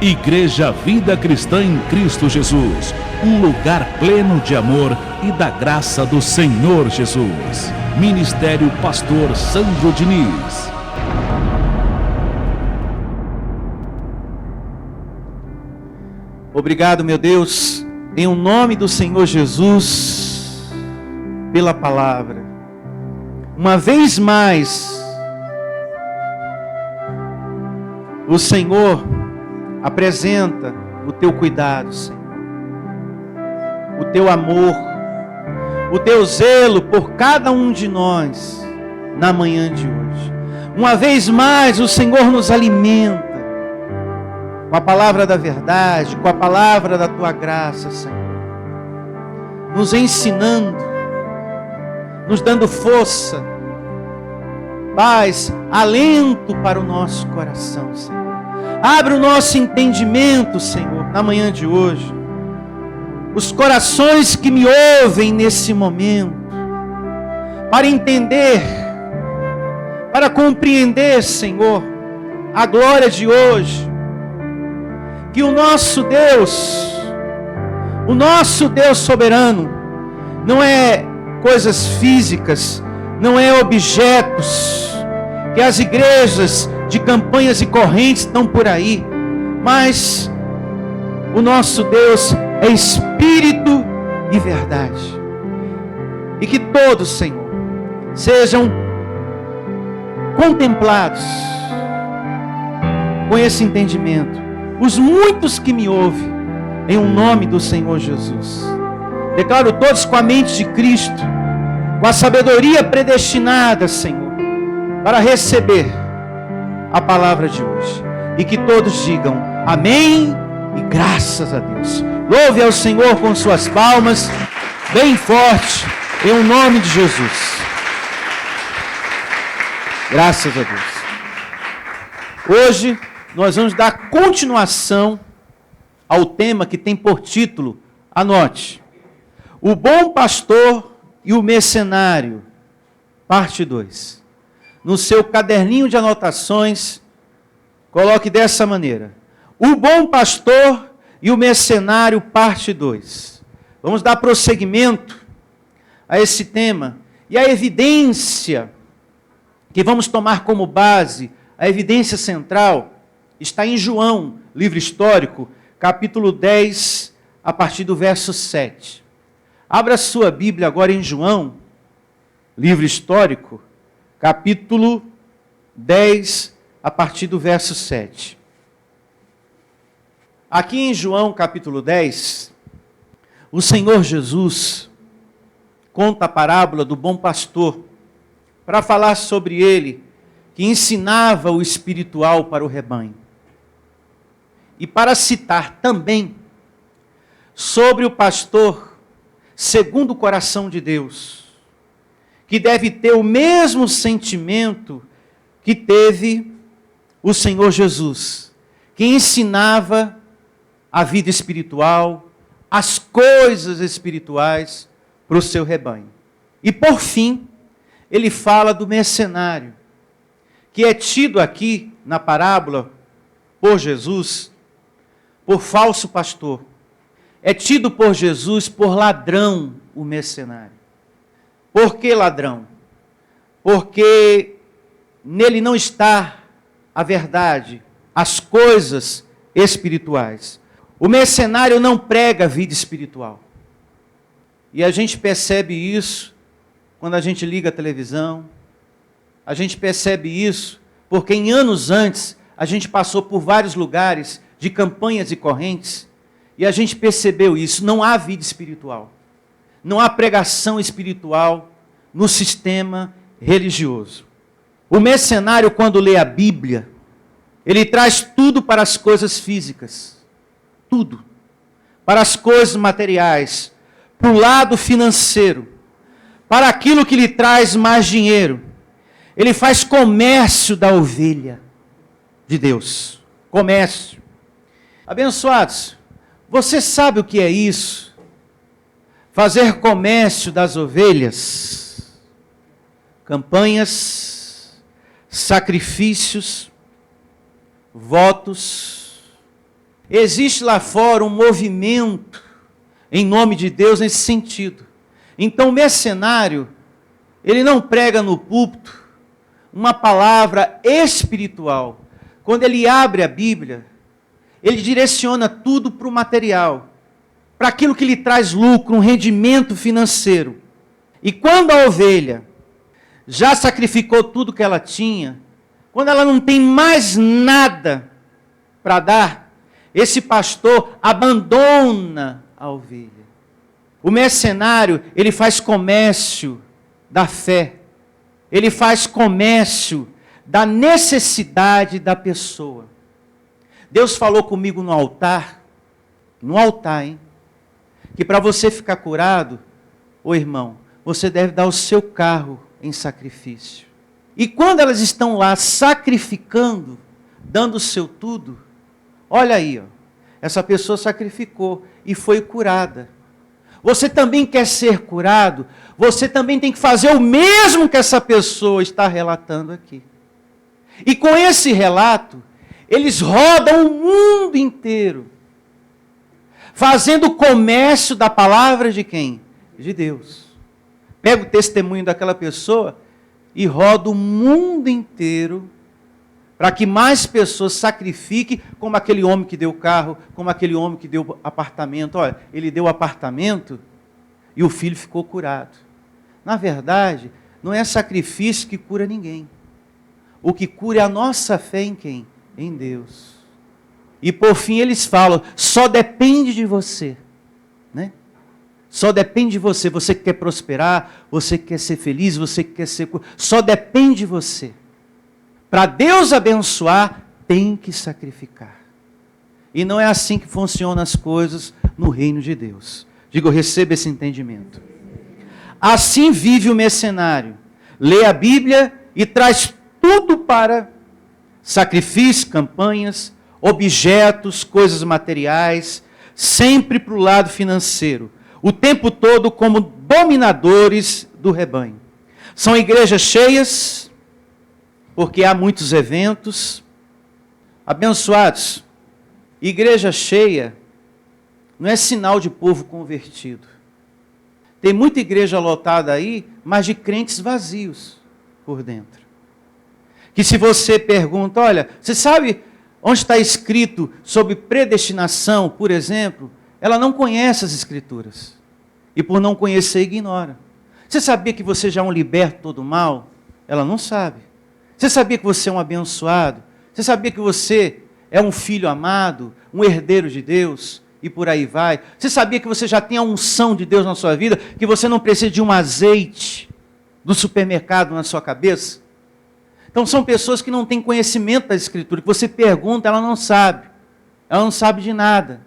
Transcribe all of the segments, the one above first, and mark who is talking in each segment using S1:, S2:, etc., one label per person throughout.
S1: Igreja Vida Cristã em Cristo Jesus, um lugar pleno de amor e da graça do Senhor Jesus. Ministério Pastor Sandro Diniz.
S2: Obrigado, meu Deus, em o nome do Senhor Jesus, pela palavra. Uma vez mais, o Senhor apresenta o teu cuidado, Senhor, o teu amor, o teu zelo por cada um de nós na manhã de hoje. Uma vez mais, o Senhor nos alimenta com a palavra da verdade, com a palavra da tua graça, Senhor, nos ensinando, nos dando força, paz, alento para o nosso coração, Senhor. Abre o nosso entendimento, Senhor, na manhã de hoje. Os corações que me ouvem nesse momento, para entender, para compreender, Senhor, a glória de hoje. Que o nosso Deus soberano, não é coisas físicas, não é objetos, que as igrejas de campanhas e correntes estão por aí, mas o nosso Deus é Espírito e verdade. E que todos, Senhor, sejam contemplados com esse entendimento. Os muitos que me ouvem, em o nome do Senhor Jesus. Declaro todos com a mente de Cristo, com a sabedoria predestinada, Senhor, para receber a palavra de hoje. E que todos digam amém e graças a Deus. Louve ao Senhor com suas palmas, bem forte, em o nome de Jesus. Graças a Deus. Hoje nós vamos dar continuação ao tema que tem por título, anote, O Bom Pastor e o Mercenário, parte 2. No seu caderninho de anotações, coloque dessa maneira, O Bom Pastor e o Mercenário, parte 2. Vamos dar prosseguimento a esse tema, e a evidência que vamos tomar como base, a evidência central, está em João, livro histórico, capítulo 10, a partir do verso 7. Abra sua Bíblia agora em João, livro histórico, capítulo 10, a partir do verso 7. Aqui em João, capítulo 10, o Senhor Jesus conta a parábola do bom pastor, para falar sobre ele, que ensinava o espiritual para o rebanho. E para citar também sobre o pastor segundo o coração de Deus, que deve ter o mesmo sentimento que teve o Senhor Jesus, que ensinava a vida espiritual, as coisas espirituais para o seu rebanho. E por fim, ele fala do mercenário, que é tido aqui na parábola por Jesus por falso pastor. É tido por Jesus por ladrão o mercenário. Por que ladrão? Porque nele não está a verdade, as coisas espirituais. O mercenário não prega a vida espiritual. E a gente percebe isso quando a gente liga a televisão. A gente percebe isso porque em anos antes a gente passou por vários lugares de campanhas e correntes, e a gente percebeu isso, não há vida espiritual, não há pregação espiritual no sistema religioso. O mercenário, quando lê a Bíblia, ele traz tudo para as coisas físicas, tudo, para as coisas materiais, para o lado financeiro, para aquilo que lhe traz mais dinheiro. Ele faz comércio da ovelha de Deus, comércio. Abençoados, você sabe o que é isso? Fazer comércio das ovelhas, campanhas, sacrifícios, votos, Existe lá fora um movimento em nome de Deus nesse sentido. Então o mercenário, ele não prega no púlpito uma palavra espiritual. Quando ele abre a Bíblia, ele direciona tudo para o material, para aquilo que lhe traz lucro, um rendimento financeiro. E quando a ovelha já sacrificou tudo que ela tinha, quando ela não tem mais nada para dar, esse pastor abandona a ovelha. O mercenário, ele faz comércio da fé. Ele faz comércio da necessidade da pessoa. Deus falou comigo no altar, hein? Que para você ficar curado, ô irmão, você deve dar o seu carro em sacrifício. E quando elas estão lá sacrificando, dando o seu tudo, olha aí, ó, essa pessoa sacrificou e foi curada. Você também quer ser curado? Você também tem que fazer o mesmo que essa pessoa está relatando aqui. E com esse relato, eles rodam o mundo inteiro, fazendo comércio da palavra de quem? De Deus. Pega o testemunho daquela pessoa e roda o mundo inteiro para que mais pessoas sacrifiquem, como aquele homem que deu carro, como aquele homem que deu apartamento. Olha, ele deu apartamento e o filho ficou curado. Na verdade, não é sacrifício que cura ninguém. O que cura é a nossa fé em quem? Em Deus. E por fim eles falam, só depende de você, né? Só depende de você. Você que quer prosperar, você que quer ser feliz, você que quer ser... Só depende de você. Para Deus abençoar, tem que sacrificar. E não é assim que funcionam as coisas no reino de Deus. Digo, receba esse entendimento. Assim vive o mercenário. Lê a Bíblia e traz tudo para sacrifício, campanhas, objetos, coisas materiais, sempre para o lado financeiro. O tempo todo como dominadores do rebanho. São igrejas cheias, porque há muitos eventos. Abençoados, igreja cheia não é sinal de povo convertido. Tem muita igreja lotada aí, mas de crentes vazios por dentro. Que se você pergunta, olha, você sabe onde está escrito sobre predestinação, por exemplo? Ela não conhece as escrituras. E por não conhecer, ignora. Você sabia que você já é um liberto do mal? Ela não sabe. Você sabia que você é um abençoado? Você sabia que você é um filho amado, um herdeiro de Deus? E por aí vai. Você sabia que você já tem a unção de Deus na sua vida? Que você não precisa de um azeite do supermercado na sua cabeça? Então são pessoas que não têm conhecimento da Escritura. Que você pergunta, ela não sabe. Ela não sabe de nada.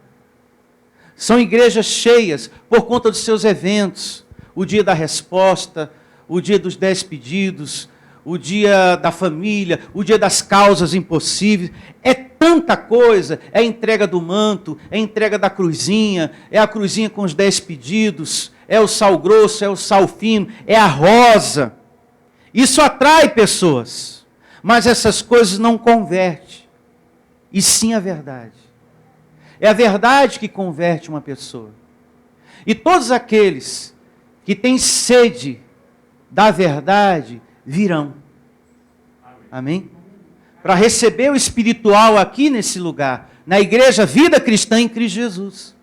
S2: São igrejas cheias por conta dos seus eventos. O dia da resposta, o dia dos 10 pedidos, o dia da família, o dia das causas impossíveis. É tanta coisa. É a entrega do manto, é a entrega da cruzinha, é a cruzinha com os 10 pedidos, é o sal grosso, é o sal fino, é a rosa. Isso atrai pessoas, mas essas coisas não convertem, e sim a verdade. É a verdade que converte uma pessoa. E todos aqueles que têm sede da verdade virão. Amém? Para receber o espiritual aqui nesse lugar, na igreja Vida Cristã em Cristo Jesus.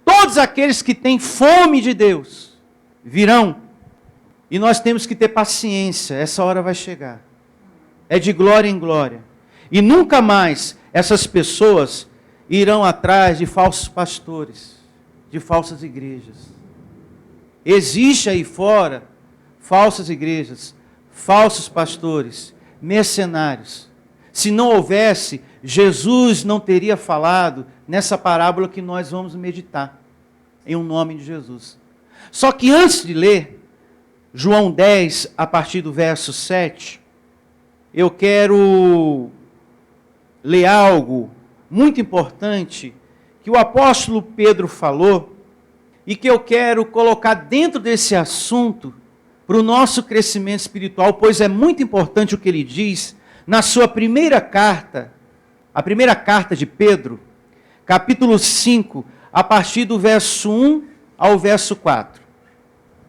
S2: Todos aqueles que têm fome de Deus virão. E nós temos que ter paciência, essa hora vai chegar. É de glória em glória. E nunca mais essas pessoas irão atrás de falsos pastores, de falsas igrejas. Existe aí fora falsas igrejas, falsos pastores, mercenários. Se não houvesse, Jesus não teria falado nessa parábola que nós vamos meditar, em um nome de Jesus. Só que antes de ler João 10, a partir do verso 7, eu quero ler algo muito importante que o apóstolo Pedro falou e que eu quero colocar dentro desse assunto para o nosso crescimento espiritual, pois é muito importante o que ele diz na sua primeira carta, a primeira carta de Pedro, capítulo 5, a partir do verso 1 ao verso 4.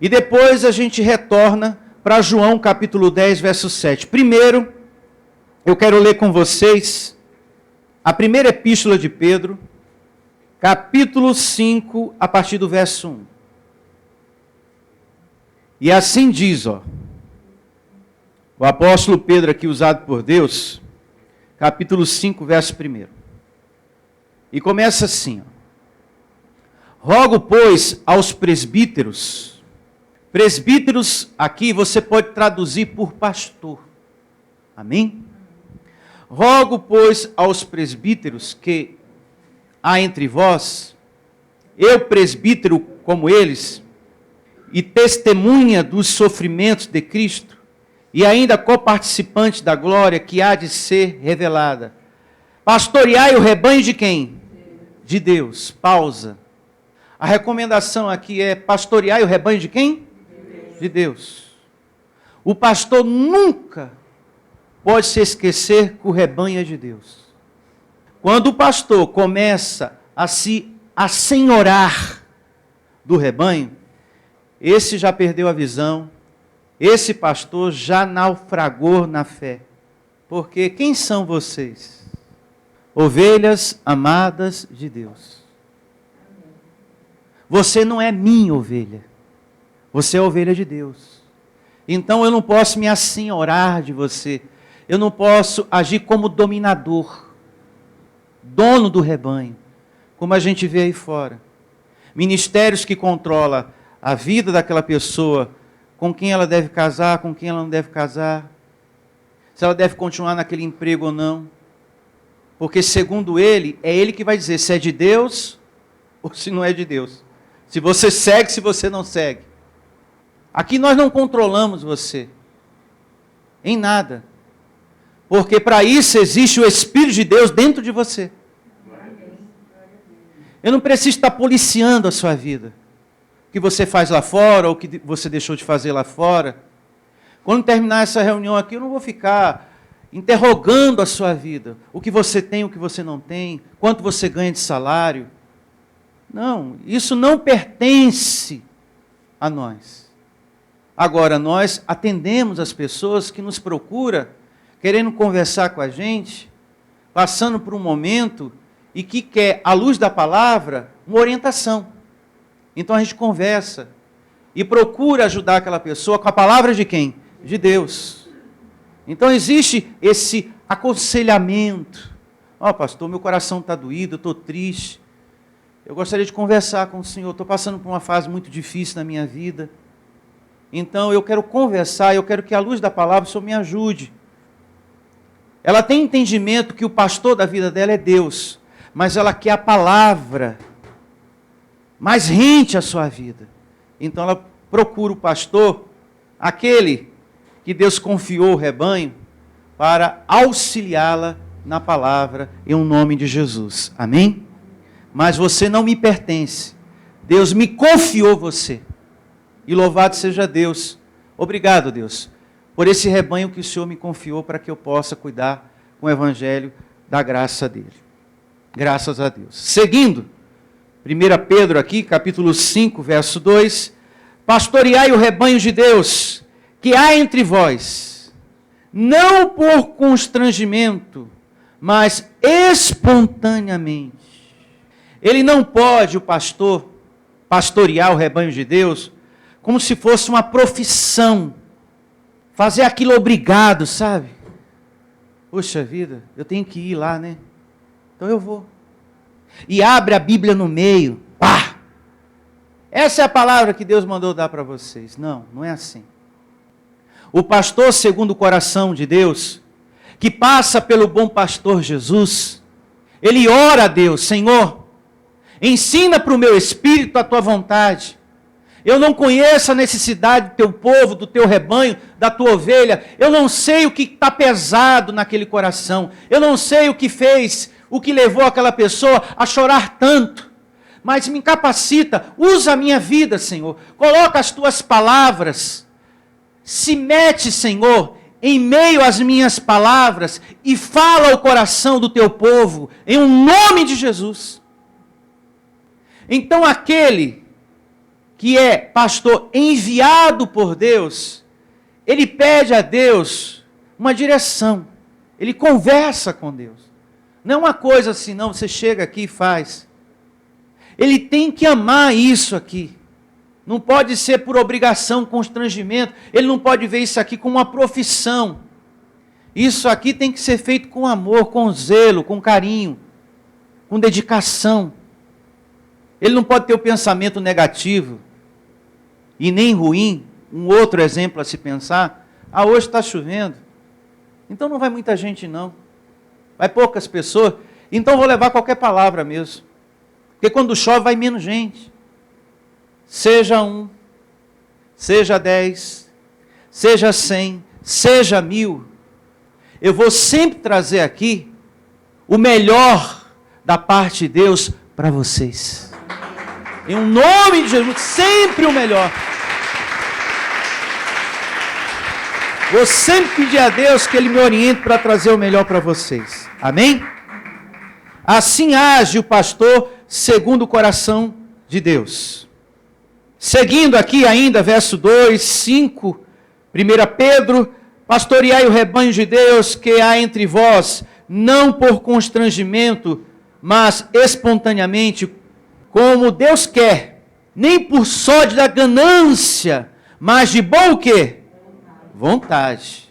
S2: E depois a gente retorna para João, capítulo 10, verso 7. Primeiro, eu quero ler com vocês a primeira epístola de Pedro, capítulo 5, a partir do verso 1. E assim diz, o apóstolo Pedro aqui usado por Deus, capítulo 5, verso 1. E começa assim, Rogo, pois, aos presbíteros. Presbíteros aqui você pode traduzir por pastor. Amém? Rogo, pois, aos presbíteros que há entre vós, eu presbítero como eles, e testemunha dos sofrimentos de Cristo, e ainda coparticipante da glória que há de ser revelada. Pastoreai o rebanho de quem? De Deus. Pausa. A recomendação aqui é pastoreai o rebanho de quem? De Deus. O pastor nunca pode se esquecer que o rebanho é de Deus. Quando o pastor começa a se assenhorar do rebanho, esse já perdeu a visão, esse pastor já naufragou na fé. Porque quem são vocês? Ovelhas amadas de Deus. Você não é minha ovelha. Você é a ovelha de Deus. Então eu não posso me assenhorar de você. Eu não posso agir como dominador, dono do rebanho, como a gente vê aí fora. Ministérios que controlam a vida daquela pessoa, com quem ela deve casar, com quem ela não deve casar, se ela deve continuar naquele emprego ou não. Porque segundo ele, é ele que vai dizer se é de Deus ou se não é de Deus. Se você segue, se você não segue. Aqui nós não controlamos você em nada. Porque para isso existe o Espírito de Deus dentro de você. Eu não preciso estar policiando a sua vida. O que você faz lá fora, ou o que você deixou de fazer lá fora. Quando terminar essa reunião aqui, eu não vou ficar interrogando a sua vida. O que você tem, o que você não tem, quanto você ganha de salário. Não, isso não pertence a nós. Agora, nós atendemos as pessoas que nos procuram, querendo conversar com a gente, passando por um momento e que quer, à luz da palavra, uma orientação. Então a gente conversa e procura ajudar aquela pessoa com a palavra de quem? De Deus. Então existe esse aconselhamento. Pastor, meu coração está doído, eu estou triste. Eu gostaria de conversar com o Senhor, estou passando por uma fase muito difícil na minha vida. Então eu quero conversar, eu quero que à luz da palavra o Senhor me ajude. Ela tem entendimento que o pastor da vida dela é Deus, mas ela quer a palavra mais rente à sua vida. Então ela procura o pastor, aquele que Deus confiou o rebanho, para auxiliá-la na palavra, em nome de Jesus. Amém? Mas você não me pertence. Deus me confiou você. E louvado seja Deus. Obrigado, Deus, por esse rebanho que o Senhor me confiou para que eu possa cuidar com o evangelho da graça dele. Graças a Deus. Seguindo, 1 Pedro aqui, capítulo 5, verso 2. Pastoreai o rebanho de Deus, que há entre vós, não por constrangimento, mas espontaneamente. Ele não pode, o pastor, pastorear o rebanho de Deus, como se fosse uma profissão. Fazer aquilo obrigado, sabe? Poxa vida, eu tenho que ir lá, né? Então eu vou. E abre a Bíblia no meio. Pá! Essa é a palavra que Deus mandou dar para vocês. Não, não é assim. O pastor segundo o coração de Deus, que passa pelo bom pastor Jesus, ele ora a Deus: Senhor, ensina para o meu espírito a tua vontade. Eu não conheço a necessidade do teu povo, do teu rebanho, da tua ovelha. Eu não sei o que está pesado naquele coração. Eu não sei o que fez, o que levou aquela pessoa a chorar tanto. Mas me capacita, usa a minha vida, Senhor. Coloca as tuas palavras. Se mete, Senhor, em meio às minhas palavras e fala ao coração do teu povo, em um nome de Jesus. Então aquele que é pastor enviado por Deus, ele pede a Deus uma direção. Ele conversa com Deus. Não é uma coisa assim, não, você chega aqui e faz. Ele tem que amar isso aqui. Não pode ser por obrigação, constrangimento. Ele não pode ver isso aqui como uma profissão. Isso aqui tem que ser feito com amor, com zelo, com carinho, com dedicação. Ele não pode ter o pensamento negativo e nem ruim. Um outro exemplo a se pensar: ah, hoje está chovendo, então não vai muita gente não, vai poucas pessoas, então vou levar qualquer palavra mesmo, porque quando chove vai menos gente. Seja 1, seja 10, seja 100, seja 1000, eu vou sempre trazer aqui o melhor da parte de Deus para vocês. Em nome de Jesus, sempre o melhor. Vou sempre pedir a Deus que Ele me oriente para trazer o melhor para vocês. Amém? Assim age o pastor segundo o coração de Deus. Seguindo aqui ainda, verso 2, 5, 1 Pedro: pastoreai o rebanho de Deus que há entre vós, não por constrangimento, mas espontaneamente, como Deus quer, nem por sorte da ganância, mas de bom o quê? Vontade.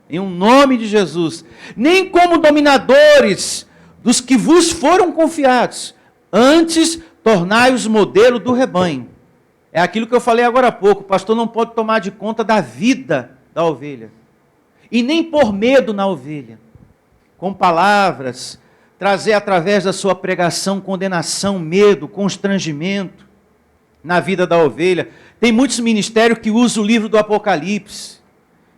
S2: Em um nome de Jesus. Nem como dominadores dos que vos foram confiados, antes tornai-os modelo do rebanho. É aquilo que eu falei agora há pouco: o pastor não pode tomar de conta da vida da ovelha, e nem pôr medo na ovelha, com palavras, trazer através da sua pregação condenação, medo, constrangimento na vida da ovelha. Tem muitos ministérios que usam o livro do Apocalipse,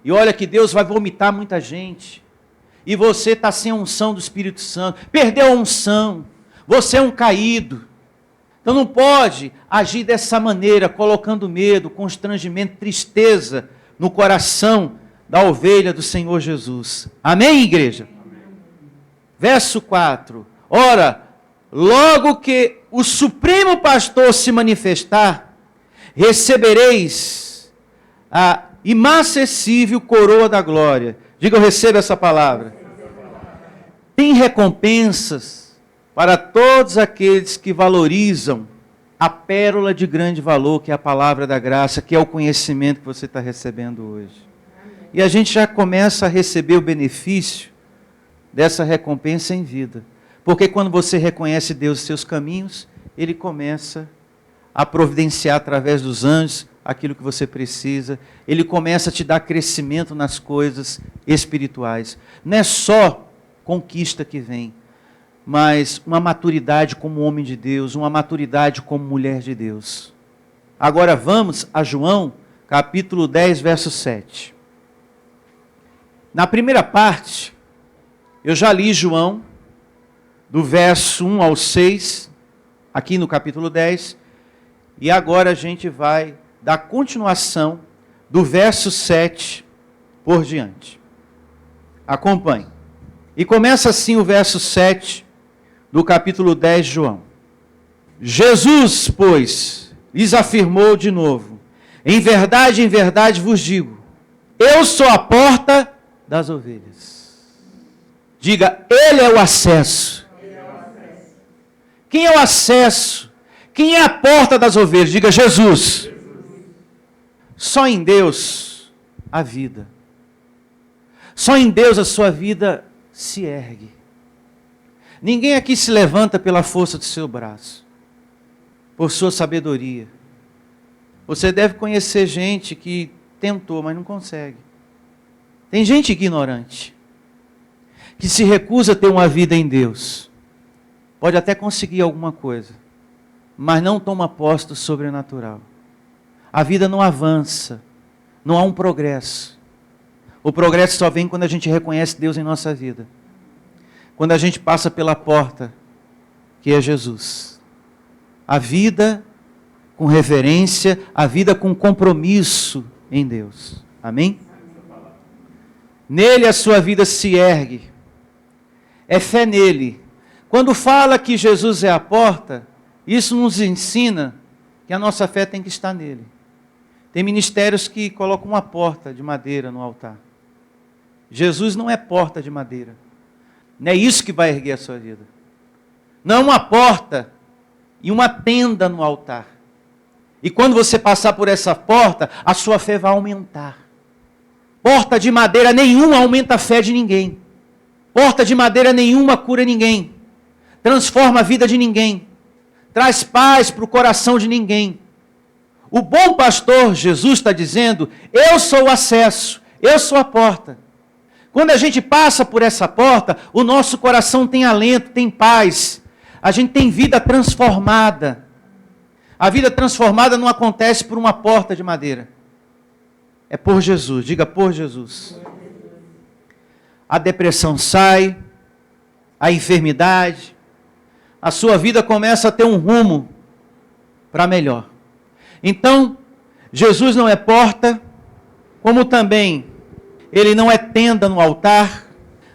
S2: e olha que Deus vai vomitar muita gente, e você está sem a unção do Espírito Santo, perdeu a unção, você é um caído. Então não pode agir dessa maneira, colocando medo, constrangimento, tristeza no coração da ovelha do Senhor Jesus. Amém, igreja? Amém. Verso 4. Ora, logo que o Supremo Pastor se manifestar, recebereis a inacessível coroa da glória. Diga: eu recebo essa palavra. Tem recompensas para todos aqueles que valorizam a pérola de grande valor, que é a palavra da graça, que é o conhecimento que você está recebendo hoje. E a gente já começa a receber o benefício dessa recompensa em vida. Porque quando você reconhece Deus e seus caminhos, Ele começa a providenciar através dos anjos aquilo que você precisa. Ele começa a te dar crescimento nas coisas espirituais. Não é só conquista que vem, mas uma maturidade como homem de Deus, uma maturidade como mulher de Deus. Agora vamos a João, capítulo 10, verso 7. Na primeira parte, eu já li João, do verso 1 ao 6, aqui no capítulo 10, e agora a gente vai dar continuação do verso 7 por diante. Acompanhe. E começa assim o verso 7 do capítulo 10 de João. Jesus, pois, lhes afirmou de novo: em verdade vos digo, eu sou a porta das ovelhas. Diga: Ele é o acesso. Quem é o acesso? Quem é a porta das ovelhas? Diga: Jesus. Só em Deus a vida. Só em Deus a sua vida se ergue. Ninguém aqui se levanta pela força do seu braço, por sua sabedoria. Você deve conhecer gente que tentou, mas não consegue. Tem gente ignorante, que se recusa a ter uma vida em Deus. Pode até conseguir alguma coisa, mas não toma posse do sobrenatural. A vida não avança, não há um progresso. O progresso só vem quando a gente reconhece Deus em nossa vida. Quando a gente passa pela porta, que é Jesus. A vida com reverência, a vida com compromisso em Deus. Amém? Nele a sua vida se ergue. É fé nele. Quando fala que Jesus é a porta, Isso nos ensina que a nossa fé tem que estar nele. Tem ministérios que colocam uma porta de madeira no altar. Jesus não é porta de madeira. Não é isso que vai erguer a sua vida. Não é uma porta e uma tenda no altar. E quando você passar por essa porta, a sua fé vai aumentar. Porta de madeira nenhuma aumenta a fé de ninguém. Porta de madeira nenhuma cura ninguém. Transforma a vida de ninguém. Traz paz para o coração de ninguém. O bom pastor, Jesus está dizendo, eu sou o acesso, eu sou a porta. Quando a gente passa por essa porta, o nosso coração tem alento, tem paz. A gente tem vida transformada. A vida transformada não acontece por uma porta de madeira. É por Jesus. Diga, por Jesus. A depressão sai, a enfermidade, a sua vida começa a ter um rumo para melhor. Então, Jesus não é porta, como também ele não é tenda no altar,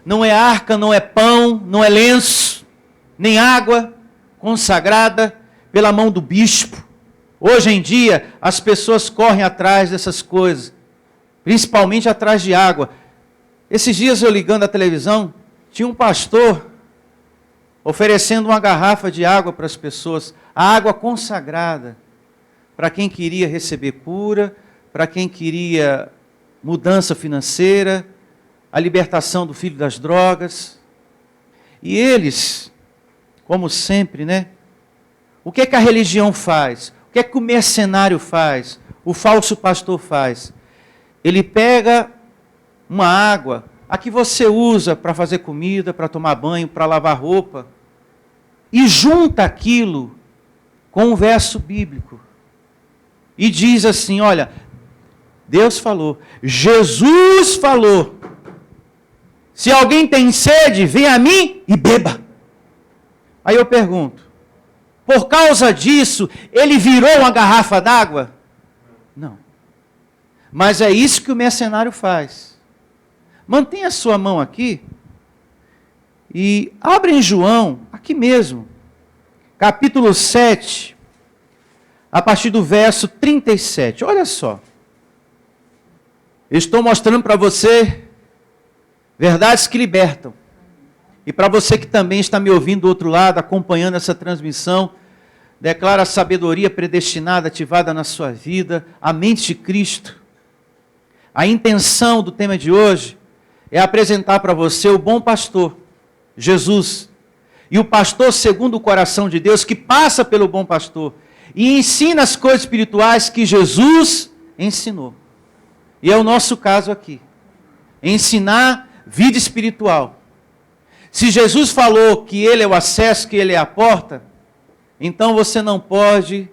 S2: não é arca, não é pão, não é lenço, nem água consagrada pela mão do bispo. Hoje em dia, as pessoas correm atrás dessas coisas, principalmente atrás de água. Esses dias eu ligando a televisão, tinha um pastor oferecendo uma garrafa de água para as pessoas, a água consagrada, para quem queria receber cura, para quem queria mudança financeira, a libertação do filho das drogas. E eles, como sempre, né? O que é que a religião faz? O que é que o mercenário faz? O falso pastor faz? Ele pega uma água, a que você usa para fazer comida, para tomar banho, para lavar roupa, e junta aquilo com um verso bíblico. E diz assim, olha, Deus falou, Jesus falou, se alguém tem sede, vem a mim e beba. Aí eu pergunto, por causa disso, ele virou uma garrafa d'água? Não. Mas é isso que o mercenário faz. Mantenha a sua mão aqui e abre em João, aqui mesmo, capítulo 7, a partir do verso 37. Olha só. Eu estou mostrando para você verdades que libertam. E para você que também está me ouvindo do outro lado, acompanhando essa transmissão, declara a sabedoria predestinada, ativada na sua vida, a mente de Cristo. A intenção do tema de hoje é apresentar para você o bom pastor, Jesus, e o pastor segundo o coração de Deus, que passa pelo bom pastor, e ensina as coisas espirituais que Jesus ensinou. E é o nosso caso aqui, ensinar vida espiritual. Se Jesus falou que Ele é o acesso, que Ele é a porta, então você não pode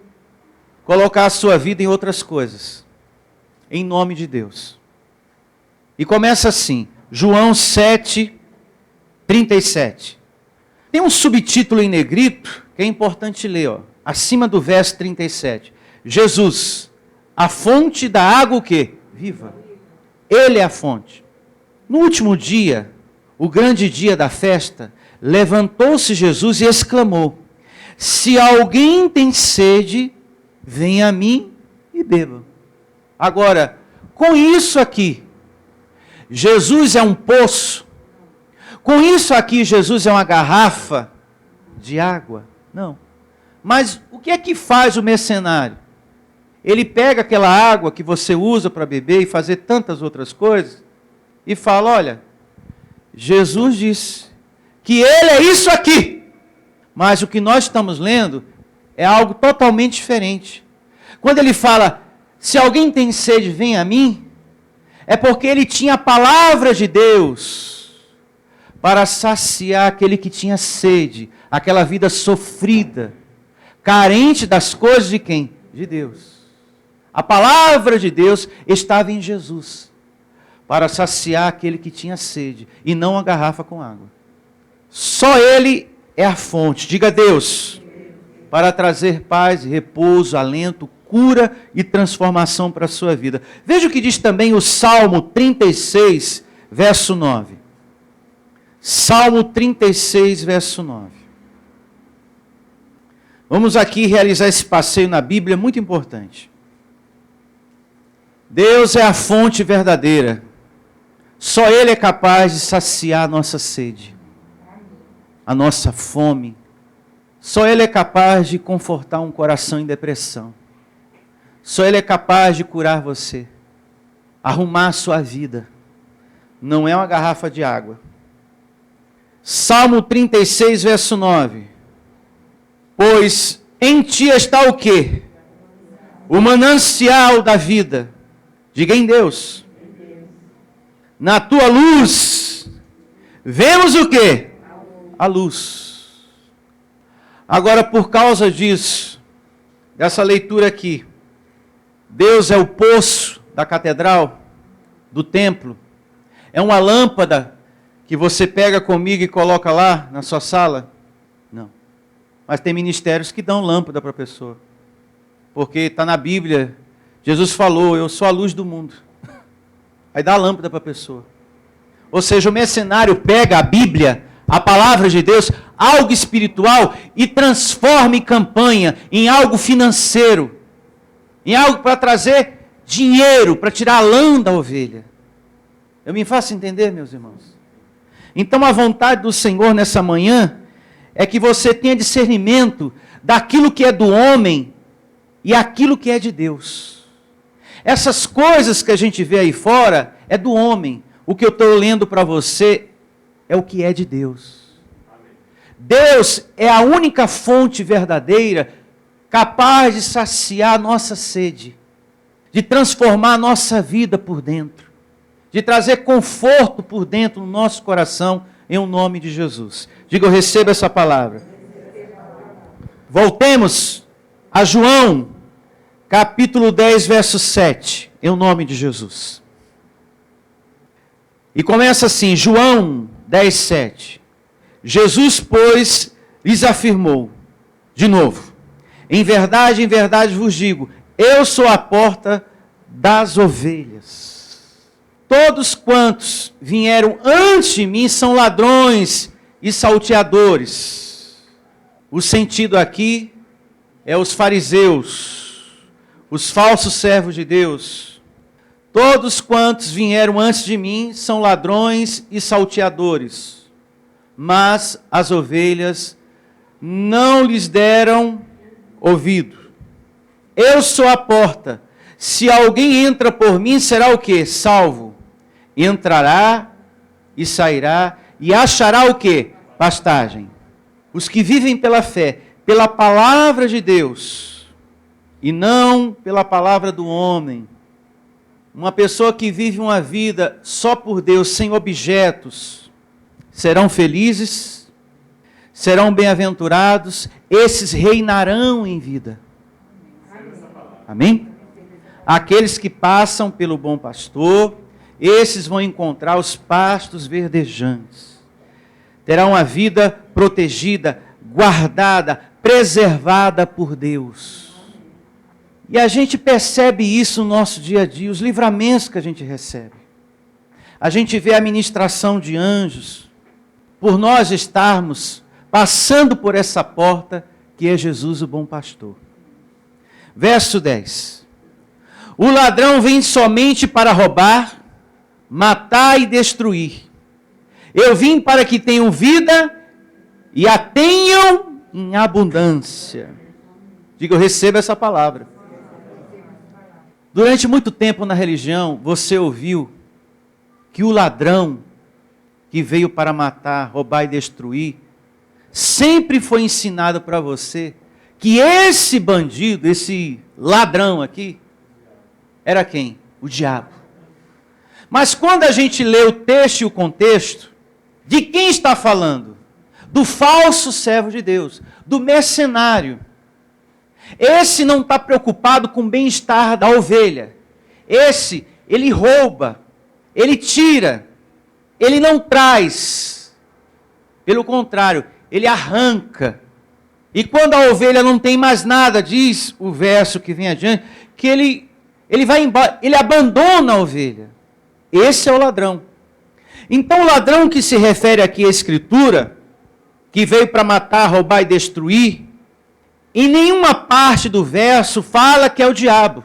S2: colocar a sua vida em outras coisas, em nome de Deus. E começa assim, João 7, 37. Tem um subtítulo em negrito que é importante ler, ó, acima do verso 37. Jesus, a fonte da água o quê? Viva. Ele é a fonte. No último dia, o grande dia da festa, levantou-se Jesus e exclamou, se alguém tem sede, venha a mim e beba. Agora, com isso aqui, Jesus é um poço. Com isso aqui, Jesus é uma garrafa de água? Não. Mas o que é que faz o mercenário? Ele pega aquela água que você usa para beber e fazer tantas outras coisas e fala, olha, Jesus disse que Ele é isso aqui. Mas o que nós estamos lendo é algo totalmente diferente. Quando Ele fala, se alguém tem sede, vem a mim, é porque Ele tinha a palavra de Deus para saciar aquele que tinha sede, aquela vida sofrida, carente das coisas de quem? De Deus. A palavra de Deus estava em Jesus, para saciar aquele que tinha sede, e não a garrafa com água. Só Ele é a fonte, diga Deus, para trazer paz, repouso, alento, cura e transformação para a sua vida. Veja o que diz também o Salmo 36, verso 9. Salmo 36, verso 9. Vamos aqui realizar esse passeio na Bíblia, muito importante. Deus é a fonte verdadeira. Só Ele é capaz de saciar a nossa sede, a nossa fome. Só Ele é capaz de confortar um coração em depressão. Só Ele é capaz de curar você, arrumar a sua vida. Não é uma garrafa de água. Salmo 36, verso 9. Pois em ti está o quê? O manancial da vida. Diga em Deus. Na tua luz, vemos o quê? A luz. Agora, por causa disso, dessa leitura aqui, Deus é o poço da catedral, do templo. É uma lâmpada que você pega comigo e coloca lá na sua sala? Não. Mas tem ministérios que dão lâmpada para a pessoa. Porque está na Bíblia, Jesus falou, eu sou a luz do mundo. Aí dá a lâmpada para a pessoa. Ou seja, o mercenário pega a Bíblia, a palavra de Deus, algo espiritual, e transforma em campanha, em algo financeiro. Em algo para trazer dinheiro, para tirar a lã da ovelha. Eu me faço entender, meus irmãos? Então a vontade do Senhor nessa manhã é que você tenha discernimento daquilo que é do homem e aquilo que é de Deus. Essas coisas que a gente vê aí fora é do homem. O que eu estou lendo para você é o que é de Deus. Deus é a única fonte verdadeira capaz de saciar a nossa sede, de transformar a nossa vida por dentro, de trazer conforto por dentro no nosso coração, em o nome de Jesus. Diga, eu recebo essa palavra. Voltemos a João, capítulo 10, verso 7, em o nome de Jesus. E começa assim, João 10, 7. Jesus, pois, lhes afirmou, de novo, em verdade vos digo, eu sou a porta das ovelhas. Todos quantos vieram antes de mim são ladrões e salteadores. O sentido aqui é os fariseus, os falsos servos de Deus. Todos quantos vieram antes de mim são ladrões e salteadores, mas as ovelhas não lhes deram ouvido. Eu sou a porta. Se alguém entra por mim, será o quê? Salvo. Entrará e sairá e achará o quê? Pastagem. Os que vivem pela fé, pela palavra de Deus, e não pela palavra do homem. Uma pessoa que vive uma vida só por Deus, sem objetos, serão felizes, serão bem-aventurados, esses reinarão em vida. Amém? Aqueles que passam pelo bom pastor, esses vão encontrar os pastos verdejantes. Terão uma vida protegida, guardada, preservada por Deus. E a gente percebe isso no nosso dia a dia, os livramentos que a gente recebe. A gente vê a ministração de anjos, por nós estarmos passando por essa porta, que é Jesus o bom pastor. Verso 10. O ladrão vem somente para roubar, matar e destruir. Eu vim para que tenham vida e a tenham em abundância. Diga, eu recebo essa palavra. Durante muito tempo na religião, você ouviu que o ladrão que veio para matar, roubar e destruir, sempre foi ensinado para você que esse bandido, esse ladrão aqui, era quem? O diabo. Mas quando a gente lê o texto e o contexto, de quem está falando? Do falso servo de Deus, do mercenário. Esse não está preocupado com o bem-estar da ovelha. Esse, ele rouba, ele tira, ele não traz. Pelo contrário, ele arranca. E quando a ovelha não tem mais nada, diz o verso que vem adiante, que ele vai embora, ele abandona a ovelha. Esse é o ladrão. Então o ladrão que se refere aqui à Escritura, que veio para matar, roubar e destruir, Em nenhuma parte do verso fala que é o diabo.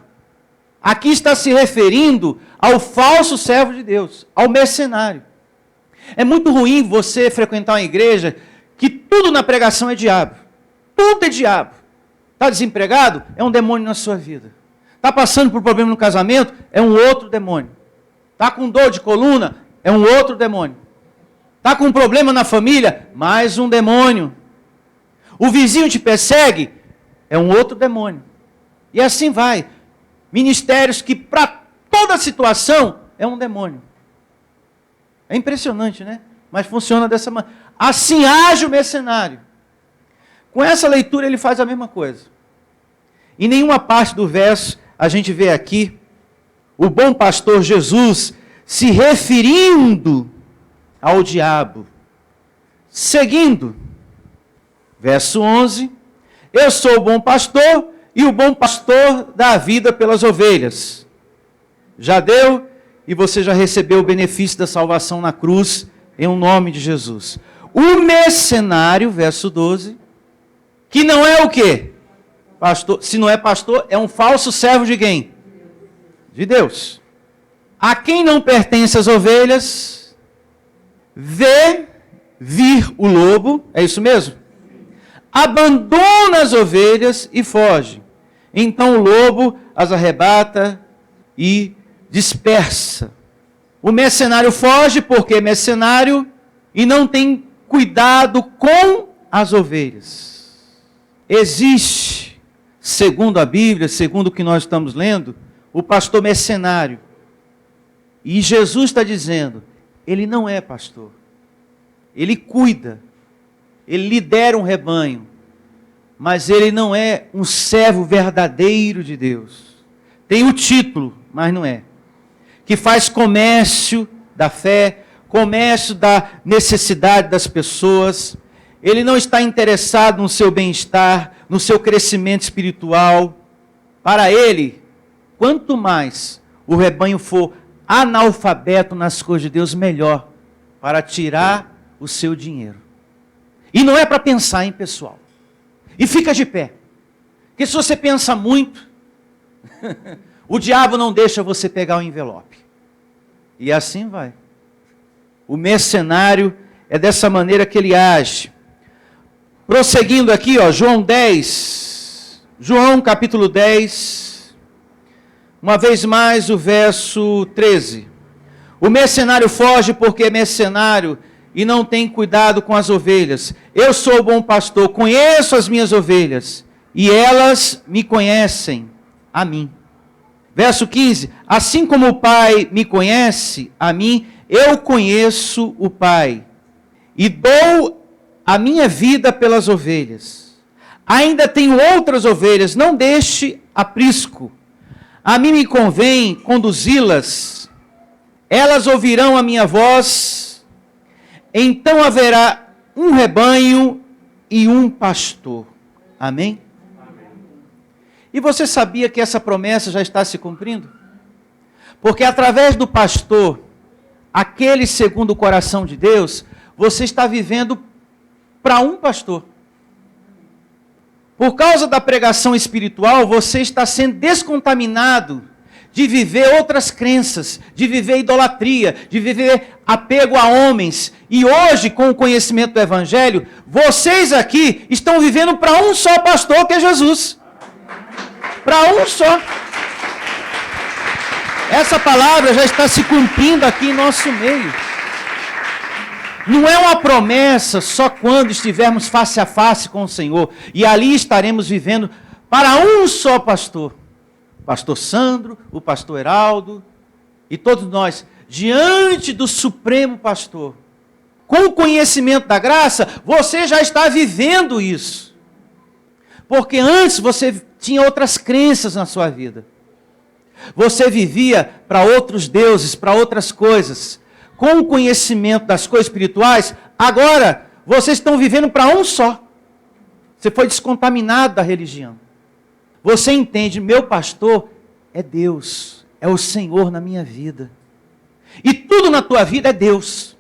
S2: Aqui está se referindo ao falso servo de Deus, ao mercenário. É muito ruim você frequentar uma igreja que tudo na pregação é diabo. Tudo é diabo. Está desempregado? É um demônio na sua vida. Está passando por problema no casamento? É um outro demônio. Está com dor de coluna? É um outro demônio. Está com um problema na família? Mais um demônio. O vizinho te persegue? É um outro demônio. E assim vai. Ministérios que para toda situação é um demônio. É impressionante, né? Mas funciona dessa maneira. Assim age o mercenário. Com essa leitura ele faz a mesma coisa. Em nenhuma parte do verso a gente vê aqui o bom pastor Jesus se referindo ao diabo. Seguindo, verso 11, eu sou o bom pastor e o bom pastor dá a vida pelas ovelhas. Já deu e você já recebeu o benefício da salvação na cruz em nome de Jesus. O mercenário, verso 12, que não é o quê? Pastor, se não é pastor, é um falso servo de quem? De Deus. A quem não pertence as ovelhas, vê vir o lobo, é isso mesmo? Abandona as ovelhas e foge. Então o lobo as arrebata e dispersa. O mercenário foge porque é mercenário e não tem cuidado com as ovelhas. Existe, segundo a Bíblia, segundo o que nós estamos lendo, o pastor mercenário. E Jesus está dizendo, ele não é pastor. Ele cuida, ele lidera um rebanho, mas ele não é um servo verdadeiro de Deus. Tem o título, mas não é. Que faz comércio da fé, comércio da necessidade das pessoas. Ele não está interessado no seu bem-estar, no seu crescimento espiritual. Para ele, quanto mais o rebanho for analfabeto nas coisas de Deus, melhor, para tirar o seu dinheiro. E não é para pensar, hein, pessoal? E fica de pé. Porque se você pensa muito, o diabo não deixa você pegar o envelope. E assim vai. O mercenário é dessa maneira que ele age. Prosseguindo aqui, ó, João 10. João capítulo 10. Uma vez mais o verso 13. O mercenário foge porque é mercenário e não tem cuidado com as ovelhas. Eu sou o bom pastor, conheço as minhas ovelhas e elas me conhecem a mim. Verso 15, assim como o Pai me conhece a mim, eu conheço o Pai e dou a minha vida pelas ovelhas. Ainda tenho outras ovelhas, não deixe aprisco. A mim me convém conduzi-las, elas ouvirão a minha voz, então haverá um rebanho e um pastor. Amém? Amém. E você sabia que essa promessa já está se cumprindo? Porque através do pastor, aquele segundo o coração de Deus, você está vivendo para um pastor. Por causa da pregação espiritual, você está sendo descontaminado de viver outras crenças, de viver idolatria, de viver apego a homens. E hoje, com o conhecimento do Evangelho, vocês aqui estão vivendo para um só pastor, que é Jesus. Para um só. Essa palavra já está se cumprindo aqui em nosso meio. Não é uma promessa só quando estivermos face a face com o Senhor. E ali estaremos vivendo para um só pastor. O pastor Sandro, o pastor Heraldo e todos nós, diante do Supremo Pastor. Com o conhecimento da graça, você já está vivendo isso. Porque antes você tinha outras crenças na sua vida. Você vivia para outros deuses, para outras coisas. Com o conhecimento das coisas espirituais, agora vocês estão vivendo para um só. Você foi descontaminado da religião. Você entende, meu pastor é Deus, é o Senhor na minha vida. E tudo na tua vida é Deus.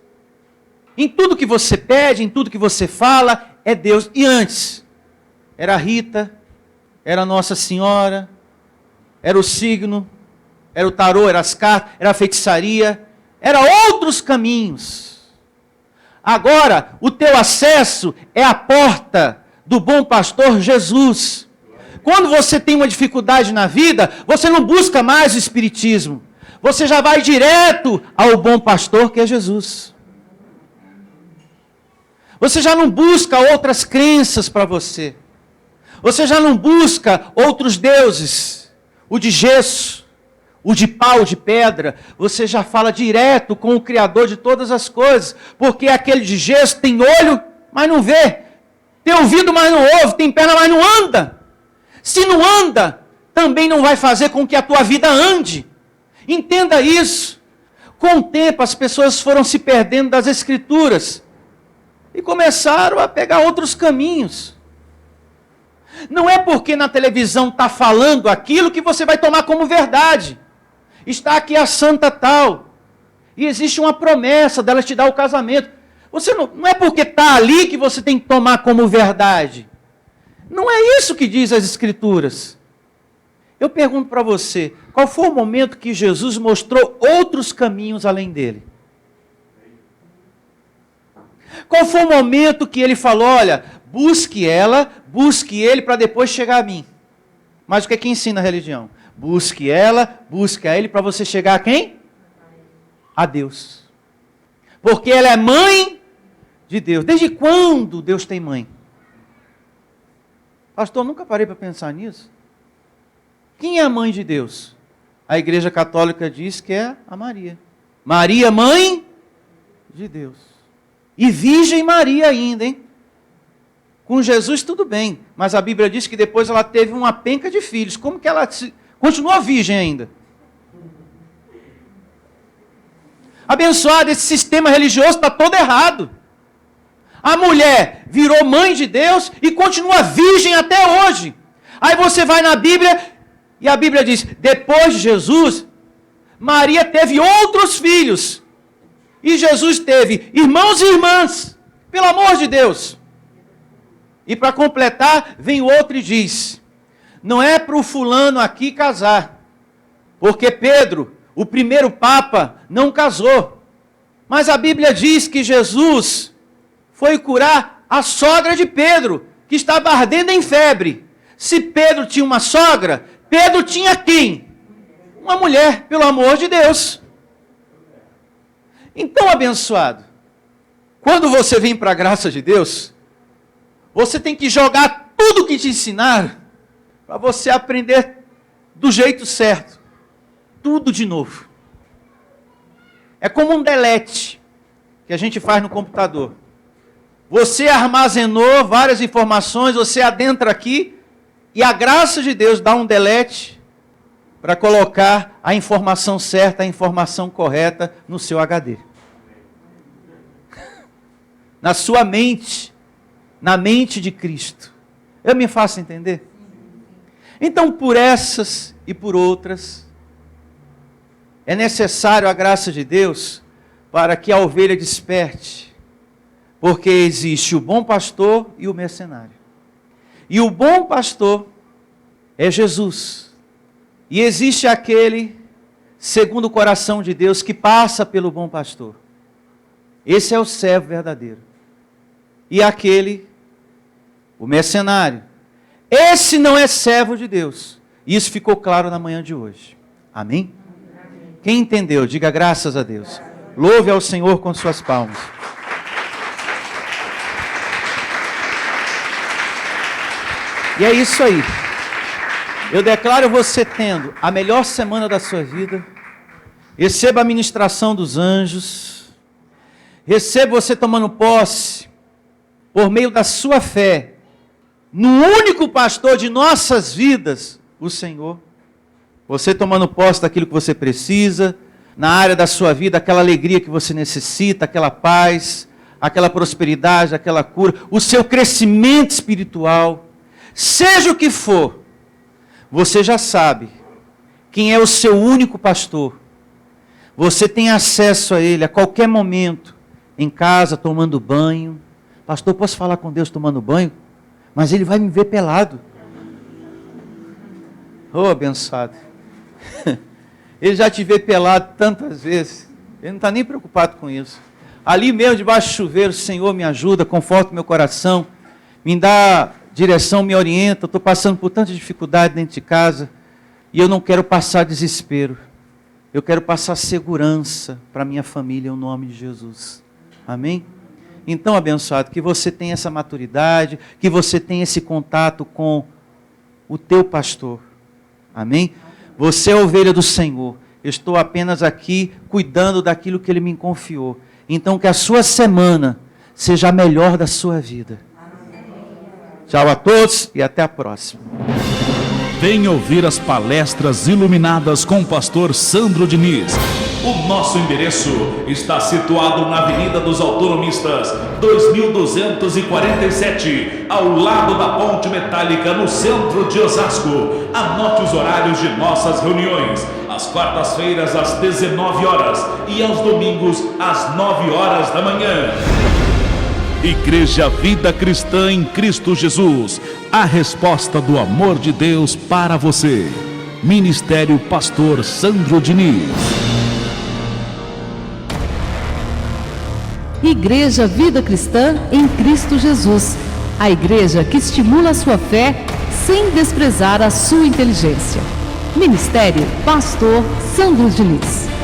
S2: Em tudo que você pede, em tudo que você fala, é Deus. E antes, era Rita, era Nossa Senhora, era o signo, era o tarô, era as cartas, era a feitiçaria, era outros caminhos. Agora, o teu acesso é a porta do bom pastor Jesus. Quando você tem uma dificuldade na vida, você não busca mais o espiritismo. Você já vai direto ao bom pastor que é Jesus. Você já não busca outras crenças para você. Você já não busca outros deuses. O de gesso, o de pau, de pedra. Você já fala direto com o Criador de todas as coisas. Porque aquele de gesso tem olho, mas não vê. Tem ouvido, mas não ouve. Tem perna, mas não anda. Se não anda, também não vai fazer com que a tua vida ande. Entenda isso. Com o tempo, as pessoas foram se perdendo das Escrituras. E começaram a pegar outros caminhos. Não é porque na televisão está falando aquilo que você vai tomar como verdade. Está aqui a santa tal. E existe uma promessa dela te dar o casamento. Você não é porque está ali que você tem que tomar como verdade. Não é isso que diz as Escrituras. Eu pergunto para você, qual foi o momento que Jesus mostrou outros caminhos além dele? Qual foi o momento que ele falou, olha, busque ela, busque ele para depois chegar a mim? Mas o que é que ensina a religião? Busque ela, busque a ele para você chegar a quem? A Deus. Porque ela é mãe de Deus. Desde quando Deus tem mãe? Pastor, nunca parei para pensar nisso. Quem é a mãe de Deus? A Igreja Católica diz que é a Maria. Maria, mãe de Deus. E Virgem Maria ainda, hein? Com Jesus tudo bem, mas a Bíblia diz que depois ela teve uma penca de filhos. Como que ela continua virgem ainda? Abençoado, esse sistema religioso está todo errado. A mulher virou mãe de Deus e continua virgem até hoje. Aí você vai na Bíblia e a Bíblia diz, depois de Jesus, Maria teve outros filhos. E Jesus teve irmãos e irmãs, pelo amor de Deus. E para completar, vem o outro e diz, não é para o fulano aqui casar, porque Pedro, o primeiro papa, não casou. Mas a Bíblia diz que Jesus foi curar a sogra de Pedro, que estava ardendo em febre. Se Pedro tinha uma sogra, Pedro tinha quem? Uma mulher, pelo amor de Deus. Então, abençoado, quando você vem para a graça de Deus, você tem que jogar tudo o que te ensinaram para você aprender do jeito certo. Tudo de novo. É como um delete que a gente faz no computador. Você armazenou várias informações, você adentra aqui e a graça de Deus dá um delete para colocar a informação certa, a informação correta no seu HD. Na sua mente, na mente de Cristo. Eu me faço entender? Então, por essas e por outras, é necessário a graça de Deus para que a ovelha desperte. Porque existe o bom pastor e o mercenário. E o bom pastor é Jesus. E existe aquele, segundo o coração de Deus, que passa pelo bom pastor. Esse é o servo verdadeiro. E aquele, o mercenário. Esse não é servo de Deus. Isso ficou claro na manhã de hoje. Amém? Quem entendeu, diga graças a Deus. Louve ao Senhor com suas palmas. E é isso aí. Eu declaro você tendo a melhor semana da sua vida. Receba a ministração dos anjos. Receba você tomando posse, por meio da sua fé, no único pastor de nossas vidas, o Senhor. Você tomando posse daquilo que você precisa, na área da sua vida, aquela alegria que você necessita, aquela paz, aquela prosperidade, aquela cura, o seu crescimento espiritual. Seja o que for, você já sabe quem é o seu único pastor. Você tem acesso a ele a qualquer momento, em casa, tomando banho. Pastor, posso falar com Deus tomando banho? Mas ele vai me ver pelado. Oh, abençoado. Ele já te vê pelado tantas vezes. Ele não está nem preocupado com isso. Ali mesmo, debaixo do chuveiro, Senhor, me ajuda, conforta meu coração, me dá direção, me orienta. Estou passando por tanta dificuldade dentro de casa e eu não quero passar desespero. Eu quero passar segurança para minha família, em nome de Jesus. Amém? Então, abençoado, que você tenha essa maturidade, que você tenha esse contato com o teu pastor. Amém? Você é a ovelha do Senhor. Eu estou apenas aqui cuidando daquilo que Ele me confiou. Então, que a sua semana seja a melhor da sua vida. Tchau a todos e até a próxima.
S1: Venha ouvir as palestras iluminadas com o pastor Sandro Diniz. O nosso endereço está situado na Avenida dos Autonomistas, 2247, ao lado da Ponte Metálica, no centro de Osasco. Anote os horários de nossas reuniões: às quartas-feiras às 19 horas e aos domingos às 9 horas da manhã. Igreja Vida Cristã em Cristo Jesus, a resposta do amor de Deus para você. Ministério Pastor Sandro Diniz.
S3: Igreja Vida Cristã em Cristo Jesus, a igreja que estimula a sua fé sem desprezar a sua inteligência. Ministério Pastor Sandro Diniz.